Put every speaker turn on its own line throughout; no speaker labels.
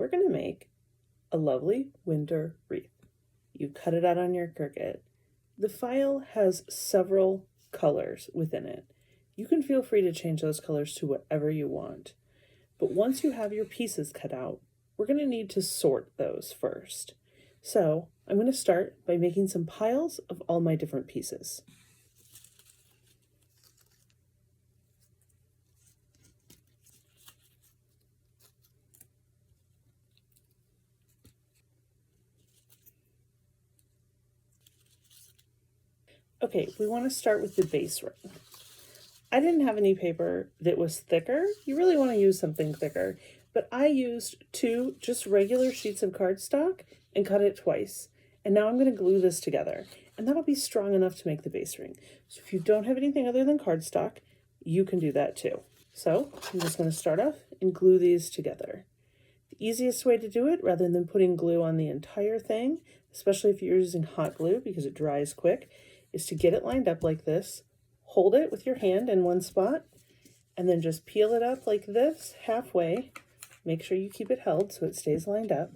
we're going to make a lovely winter wreath. You cut it out on your Cricut. The file has several colors within it. You can feel free to change those colors to whatever you want. But once you have your pieces cut out, we're going to need to sort those first. So I'm going to start by making some piles of all my different pieces. Okay, we want to start with the base ring. I didn't have any paper that was thicker. You really want to use something thicker, but I used 2 just regular sheets of cardstock and cut it twice. And now I'm going to glue this together, and that'll be strong enough to make the base ring. So if you don't have anything other than cardstock, you can do that too. So I'm just going to start off and glue these together. The easiest way to do it, rather than putting glue on the entire thing, especially if you're using hot glue because it dries quick, is to get it lined up like this, hold it with your hand in one spot, and then just peel it up like this halfway. Make sure you keep it held so it stays lined up.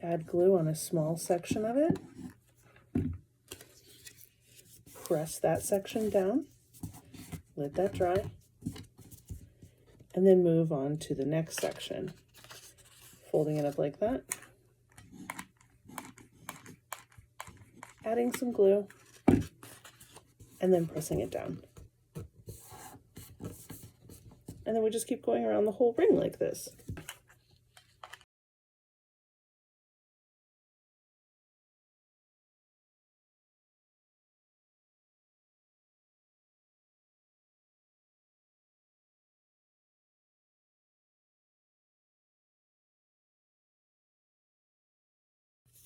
Add glue on a small section of it. Press that section down. Let that dry. And then move on to the next section. Folding it up like that. Adding some glue. And then pressing it down. And then we just keep going around the whole ring like this.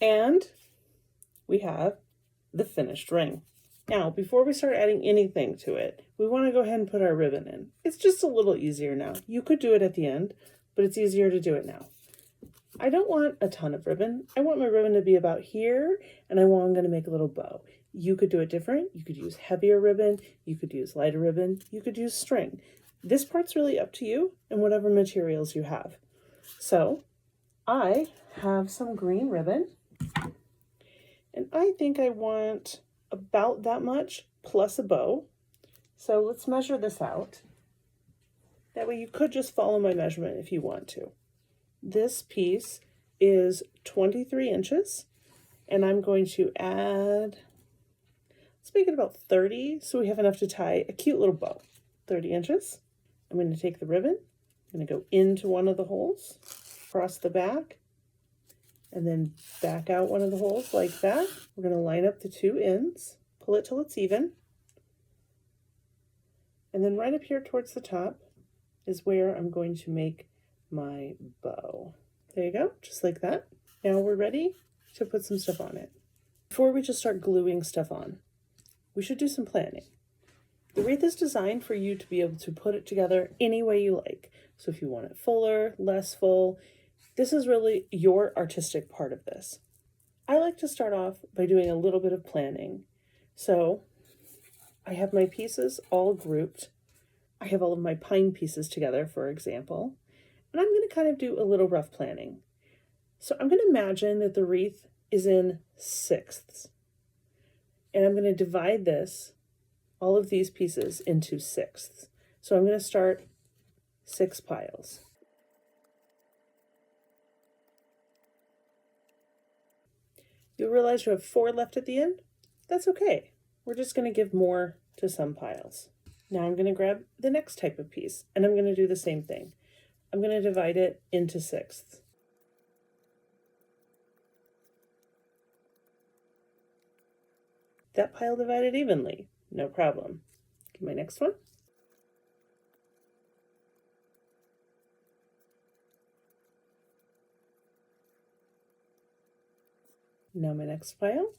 And we have the finished ring. Now, before we start adding anything to it, we want to go ahead and put our ribbon in. It's just a little easier now. You could do it at the end, but it's easier to do it now. I don't want a ton of ribbon. I want my ribbon to be about here, and I'm going to make a little bow. You could do it different. You could use heavier ribbon. You could use lighter ribbon. You could use string. This part's really up to you and whatever materials you have. So I have some green ribbon, and I think I want about that much plus a bow. So let's measure this out. That way you could just follow my measurement if you want to. This piece is 23 inches, and I'm going to add, let's make it about 30 so we have enough to tie a cute little bow. 30 inches. I'm going to take the ribbon, I'm going to go into one of the holes, across the back, and then back out one of the holes like that. We're going to line up the 2 ends, pull it till it's even, and then right up here towards the top is where I'm going to make my bow. There you go, just like that. Now we're ready to put some stuff on it. Before we just start gluing stuff on, we should do some planning. The wreath is designed for you to be able to put it together any way you like. So if you want it fuller, less full, this is really your artistic part of this. I like to start off by doing a little bit of planning. So I have my pieces all grouped. I have all of my pine pieces together, for example, and I'm going to kind of do a little rough planning. So I'm going to imagine that the wreath is in sixths, and I'm going to divide all of these pieces into sixths. So I'm going to start 6 piles. You'll realize you have 4 left at the end. That's okay. We're just going to give more to some piles. Now I'm going to grab the next type of piece, and I'm going to do the same thing. I'm going to divide it into sixths. That pile divided evenly, no problem. Get my next one. Now my next pile.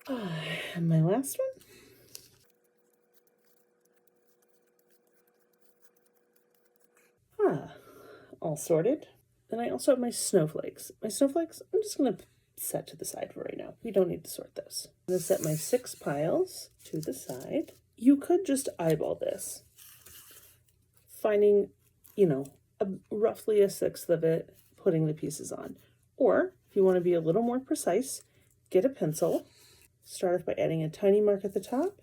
And my last one. All sorted. Then I also have my snowflakes. My snowflakes, I'm just going to set to the side for right now. We don't need to sort those. I'm going to set my 6 piles to the side. You could just eyeball this, finding, roughly a sixth of it, putting the pieces on. Or if you want to be a little more precise, get a pencil. Start off by adding a tiny mark at the top,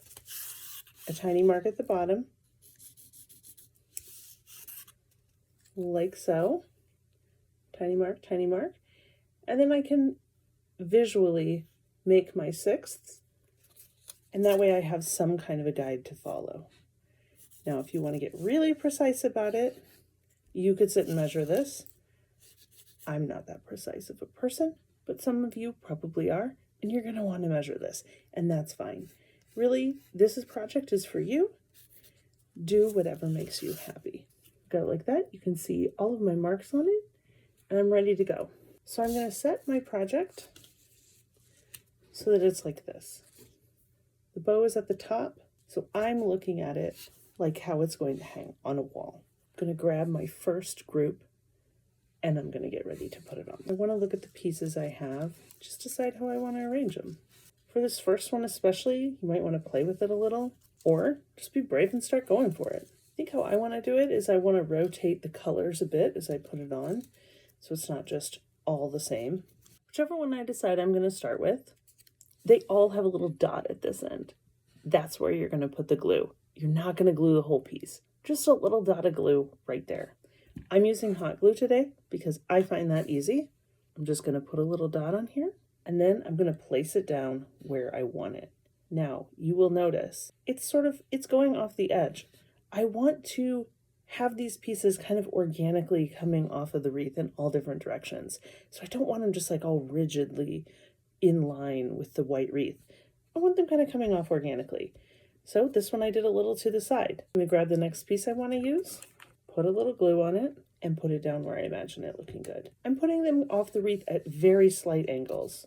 a tiny mark at the bottom, like so. Tiny mark, and then I can visually make my sixths, and that way I have some kind of a guide to follow. Now, if you want to get really precise about it, you could sit and measure this. I'm not that precise of a person, but some of you probably are, and you're going to want to measure this, and that's fine. Really, this project is for you. Do whatever makes you happy. Got it like that. You can see all of my marks on it. And I'm ready to go. So I'm going to set my project so that it's like this. The bow is at the top, so I'm looking at it like how it's going to hang on a wall. I'm going to grab my first group and I'm going to get ready to put it on. I want to look at the pieces I have, just decide how I want to arrange them. For this first one especially, you might want to play with it a little, or just be brave and start going for it. I think how I want to do it is I want to rotate the colors a bit as I put it on, so it's not just all the same. Whichever one I decide I'm going to start with, they all have a little dot at this end. That's where you're going to put the glue. You're not going to glue the whole piece. Just a little dot of glue right there. I'm using hot glue today because I find that easy. I'm just going to put a little dot on here, and then I'm going to place it down where I want it. Now, you will notice it's going off the edge. I want to have these pieces kind of organically coming off of the wreath in all different directions. So I don't want them just like all rigidly in line with the white wreath. I want them kind of coming off organically. So this one I did a little to the side. I'm going to grab the next piece I want to use, put a little glue on it, and put it down where I imagine it looking good. I'm putting them off the wreath at very slight angles,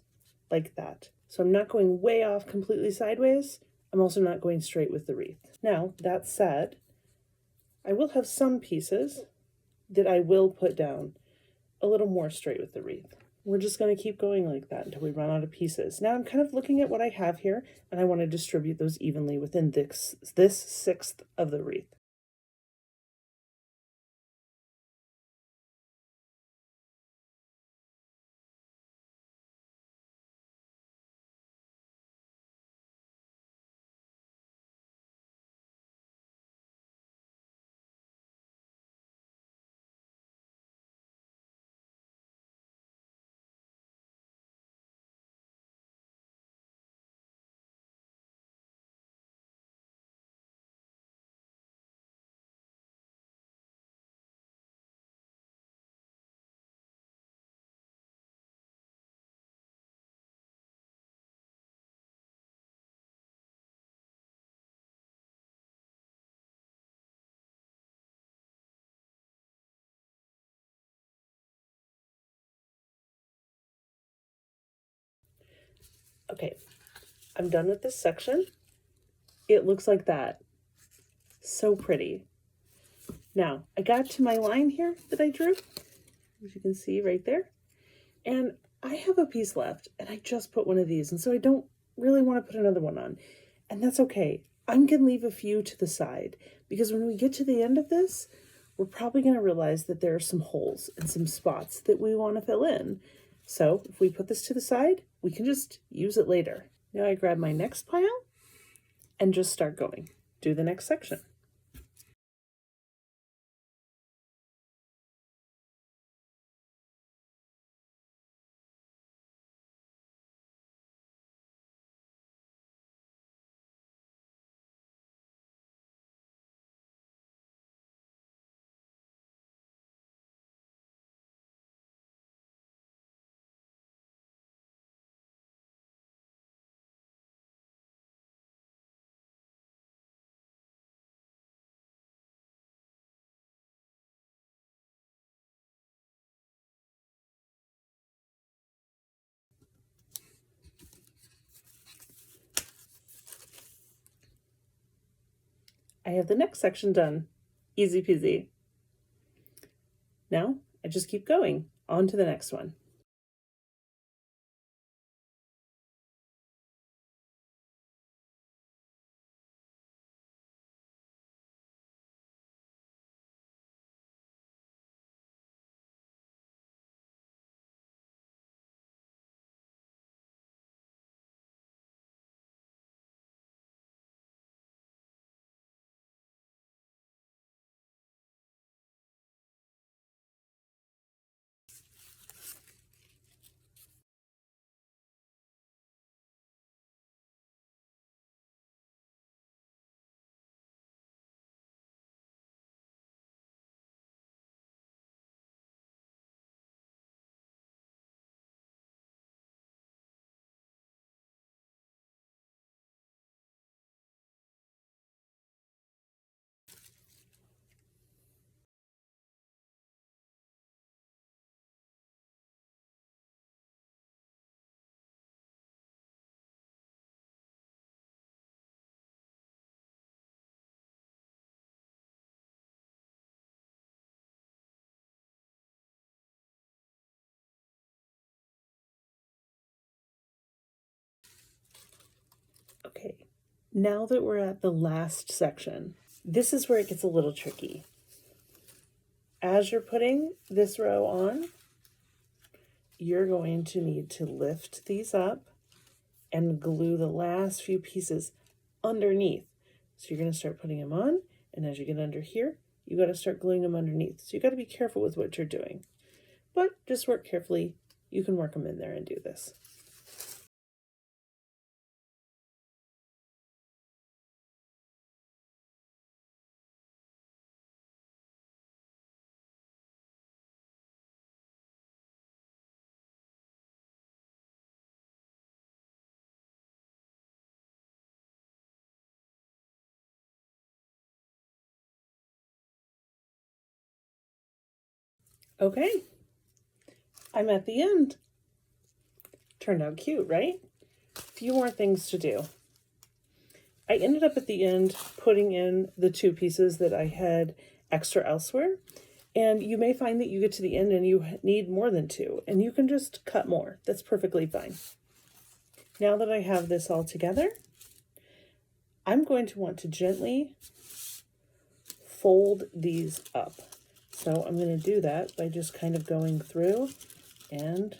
like that. So I'm not going way off completely sideways. I'm also not going straight with the wreath. Now, that said, I will have some pieces that I will put down a little more straight with the wreath. We're just going to keep going like that until we run out of pieces. Now I'm kind of looking at what I have here, and I want to distribute those evenly within this sixth of the wreath. Okay, I'm done with this section. It looks like that. So pretty. Now, I got to my line here that I drew, as you can see right there, and I have a piece left, and I just put one of these, and so I don't really want to put another one on, and that's okay. I'm going to leave a few to the side, because when we get to the end of this, we're probably going to realize that there are some holes and some spots that we want to fill in. So if we put this to the side, we can just use it later. Now I grab my next pile and just start going. Do the next section. I have the next section done. Easy peasy. Now I just keep going on to the next one. Okay, now that we're at the last section, this is where it gets a little tricky. As you're putting this row on, you're going to need to lift these up and glue the last few pieces underneath. So you're going to start putting them on, and as you get under here, you got to start gluing them underneath. So you got to be careful with what you're doing, but just work carefully. You can work them in there and do this. Okay, I'm at the end. Turned out cute, right? A few more things to do. I ended up at the end putting in the 2 pieces that I had extra elsewhere. And you may find that you get to the end and you need more than 2, and you can just cut more. That's perfectly fine. Now that I have this all together, I'm going to want to gently fold these up. So I'm going to do that by just kind of going through and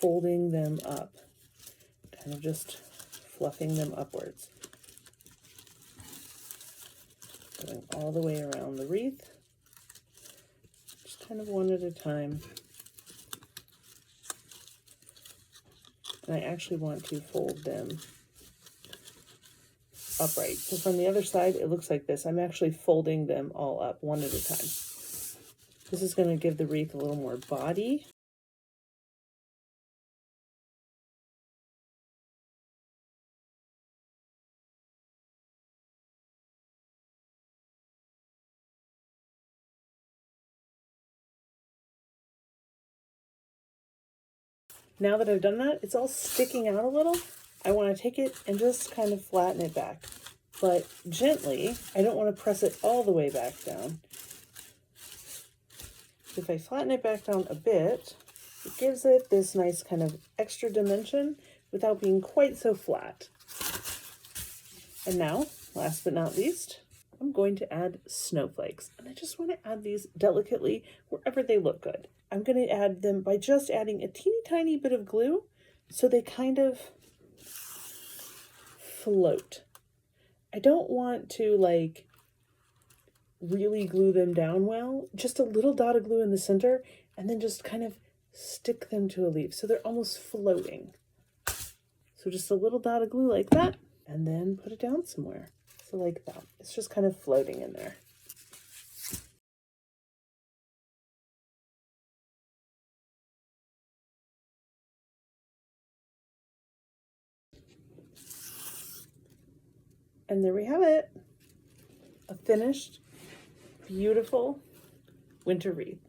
folding them up, kind of just fluffing them upwards. Going all the way around the wreath, just kind of one at a time. And I actually want to fold them upright. So from the other side, it looks like this. I'm actually folding them all up one at a time. This is going to give the wreath a little more body. Now that I've done that, it's all sticking out a little. I want to take it and just kind of flatten it back, but gently. I don't want to press it all the way back down. If I flatten it back down a bit, it gives it this nice kind of extra dimension without being quite so flat. And now, last but not least, I'm going to add snowflakes. And I just want to add these delicately wherever they look good. I'm going to add them by just adding a teeny tiny bit of glue so they kind of float. I don't want to like really glue them down well, just a little dot of glue in the center and then just kind of stick them to a leaf so they're almost floating. So just a little dot of glue like that and then put it down somewhere. So like that. It's just kind of floating in there. And there we have it. A finished, beautiful winter wreath.